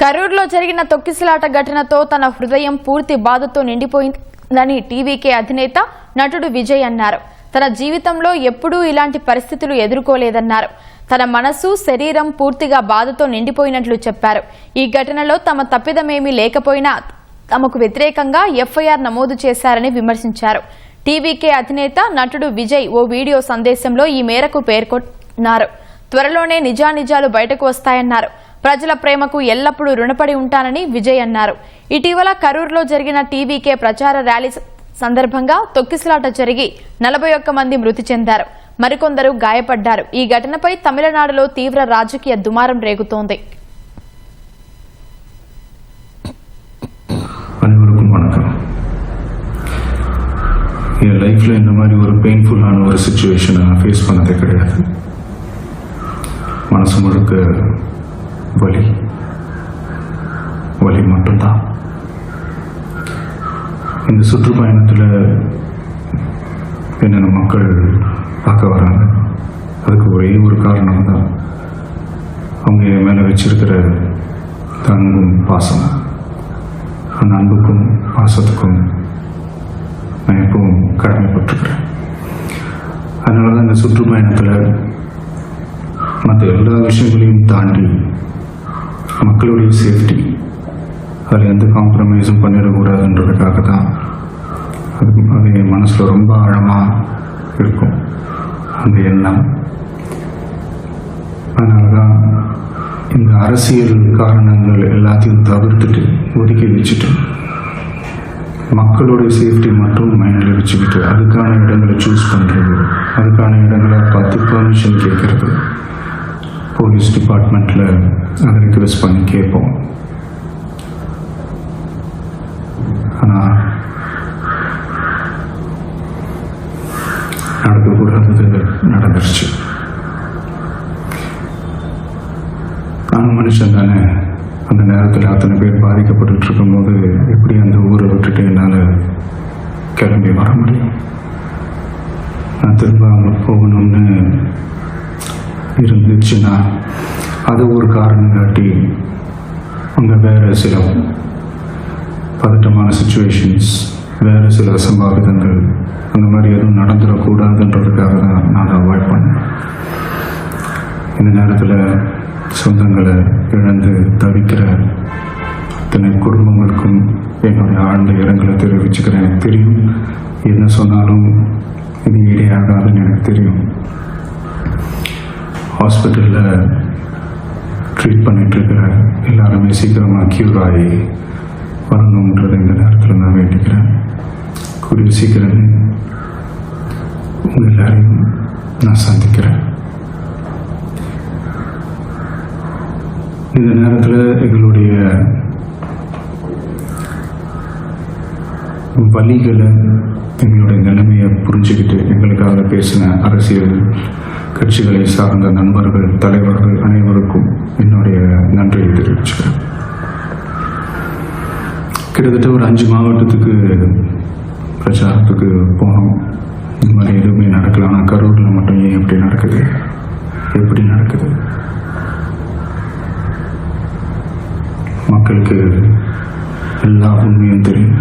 కరూరులో జరిగిన తొక్కిసలాట ఘటనతో తన హృదయం పూర్తి బాధతో నిండిపోయిందని టీవీకే అధినేత నటుడు విజయ్ అన్నారు. తన జీవితంలో ఎప్పుడూ ఇలాంటి పరిస్థితులు ఎదుర్కోలేదన్నారు. తన మనసు శరీరం పూర్తిగా బాధతో నిండిపోయినట్లు చెప్పారు. ఈ ఘటనలో తమ తప్పిదమేమీ లేకపోయినా తమకు వ్యతిరేకంగా ఎఫ్ఐఆర్ నమోదు చేశారని విమర్శించారు. టీవీకే అధినేత నటుడు విజయ్ ఓ వీడియో సందేశంలో ఈ మేరకు పేర్కొన్నారు. త్వరలోనే నిజానిజాలు బయటకు వస్తాయన్నారు. ప్రజల ప్రేమకు ఎల్లప్పుడూ రుణపడి ఉంటానని విజయ్ అన్నారు. ఇటీవల కరూరులో జరిగిన టీవీకే ప్రచార ర్యాలీ సందర్భంగా తొక్కిసలాట జరిగి 41 మంది మృతి చెందారు. మరికొందరు గాయపడ్డారు. ఈ ఘటనపై తమిళనాడులో తీవ్ర రాజకీయ దుమారం రేగుతోంది. என் லைஃப்பில் இந்த மாதிரி ஒரு பெயின்ஃபுல்லான ஒரு சிச்சுவேஷனை நான் ஃபேஸ் பண்ணதே கிடையாது. மனசு முழுக்க வலி மட்டும்தான். இந்த சுற்றுப்பயணத்தில் என்னென்ன மக்கள் பார்க்க வராங்க, அதுக்கு ஒரே ஒரு காரணம் தான் அவங்க என் மேலே வச்சிருக்கிற அன்பும் பாசம். அந்த அன்புக்கும் பாசத்துக்கும் நான் எப்பவும் கடமைப்பட்டிருக்கிறேன். அதனால தான் இந்த சுற்றுப்பயணத்தில் மற்ற எல்லா விஷயங்களையும் தாண்டி மக்களுடைய சேஃப்டி, அதில் எந்த காம்ப்ரமைஸும் பண்ணிடக்கூடாதுன்றதுக்காக தான் அது என் மனசில் ரொம்ப ஆழமாக இருக்கும் அந்த எண்ணம். அதனால தான் இந்த அரசியல் காரணங்கள் எல்லாத்தையும் தவிர்த்துட்டு ஒதுக்கி வச்சுட்டு மக்களுடைய சேஃப்டி மட்டும் மைண்டில் வச்சுக்கிட்டு அதுக்கான இடங்களை சூஸ் பண்ணுறது, அதுக்கான இடங்களை பார்த்து பர்மிஷன் கேட்குறது, போலீஸ் டிபார்ட்மெண்ட்டில் அதை ரிக்வெஸ்ட் பண்ணி கேட்போம். ஆனால் நடக்கக்கூடாதது நடந்துருச்சு. நான் மனுஷன் தானே. அந்த நேரத்தில் அத்தனை பேர் பாதிக்கப்பட்டு இருக்கும்போது எப்படி அந்த ஊரை விட்டுட்டு என்னால் கிளம்பி வர முடியும்? நான் திரும்ப அங்கே போகணும்னு இருந்துச்சுன்னா அது ஒரு காரணம் காட்டி அங்கே வேறு சில பதட்டமான சுச்சுவேஷன்ஸ், வேறு சில அசம்பாவிதங்கள் அந்த மாதிரி எதுவும் நடந்துடக்கூடாதுன்றதுக்காக தான் நான் அவாய்ட் பண்ணேன். இந்த நேரத்தில் சொந்தங்களை இழந்து தவிக்கிற அத்தனை குடும்பங்களுக்கும் என்னுடைய ஆழ்ந்த இரங்கலை தெரிவிச்சுக்கிறேன். எனக்கு தெரியும், என்ன சொன்னாலும் இது ஈடையாகாதுன்னு எனக்கு தெரியும். ஹாஸ்பிட்டலில் ட்ரீட் பண்ணிகிட்ருக்கிற எல்லாருமே சீக்கிரமாக க்யூர் ஆகி வரணுன்றதை இந்த நேரத்தில் நான் வேண்டிக்கிறேன். கூடிய சீக்கிரமே உங்கள் எல்லாரையும் நான் சந்திக்கிறேன். இந்த நேரத்தில் எங்களுடைய வலிகளை, எங்களுடைய நிலைமையை புரிஞ்சுக்கிட்டு எங்களுக்காக பேசின அரசியல் கட்சிகளை சார்ந்த நண்பர்கள், தலைவர்கள் அனைவருக்கும் என்னுடைய நன்றியை தெரிவிச்சுக்கிறேன். கிட்டத்தட்ட ஒரு 5 மாவட்டத்துக்கு பிரச்சாரத்துக்கு போனோம். இந்த மாதிரி எதுவுமே நடக்கல. ஆனால் கரூரில் மட்டும் ஏன் எப்படி நடக்குது, எப்படி நடக்குது? மக்களுக்கு எல்லா உண்மையும் தெரியும்.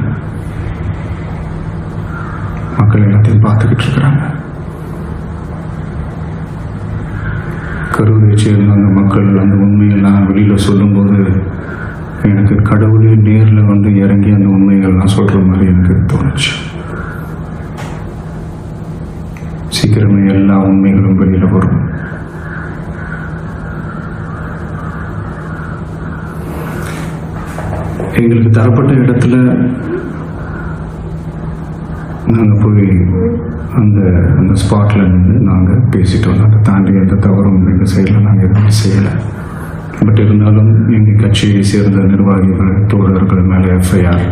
மக்கள் எல்லாத்தையும் பார்த்துக்கிட்டு இருக்கிறாங்க. கரூரை சேர்ந்த அந்த மக்கள் அந்த உண்மையெல்லாம் வெளியில் சொல்லும்போது எனக்கு கடவுளே நேரில் வந்து இறங்கி அந்த உண்மைகள்லாம் சொல்கிற மாதிரி எனக்கு தோணுச்சு. சீக்கிரமே எல்லா உண்மைகளும் வெளியில் வரும். எங்களுக்கு தரப்பட்ட இடத்துல நாங்கள் போய் அந்த ஸ்பாட்டில் நின்று நாங்கள் பேசிட்டோம். நாங்கள் தாண்டி எந்த தவறும் எங்கள் சைடில் நாங்கள் எதுவும் செய்யலை. பட் இருந்தாலும் எங்கள் கட்சியை சேர்ந்த நிர்வாகிகள், தோழர்கள் மேலே எஃப்ஐஆர்,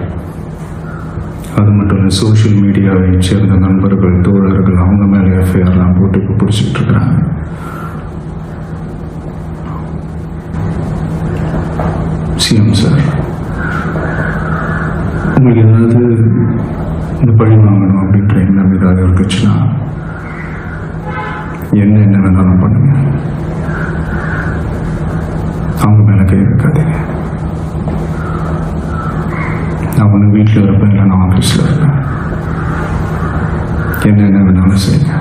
அது மட்டும் இல்லை சோஷியல் மீடியாவை சேர்ந்த நண்பர்கள், தோழர்கள் அவங்க மேலே எஃப்ஐஆர்லாம் போட்டு இப்போ பிடிச்சிட்டு இருக்கிறாங்க. சிஎம் சார், உங்களுக்கு ஏதாவது இந்த பழி வாங்கணும் அப்படின்ற எண்ணம் ஏதாவது இருந்துச்சுன்னா என்ன வேணாலும் பண்ணுங்க. அவங்க மேலே கை வைக்காதீங்க. வீட்டில் இருப்பேன், இல்லை நான் ஆஃபீஸில் இருப்பேன். என்ன வேணாலும் செய்யுங்க.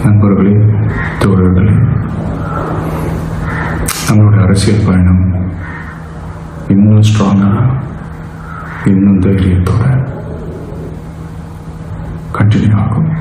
நண்பர்களே, தோழர்களே, நம்மளுடைய அரசியல் பயணம் இன்னும் ஸ்ட்ராங்காக, இன்னும் தைரியத்தோட கண்டினியூ ஆகும்.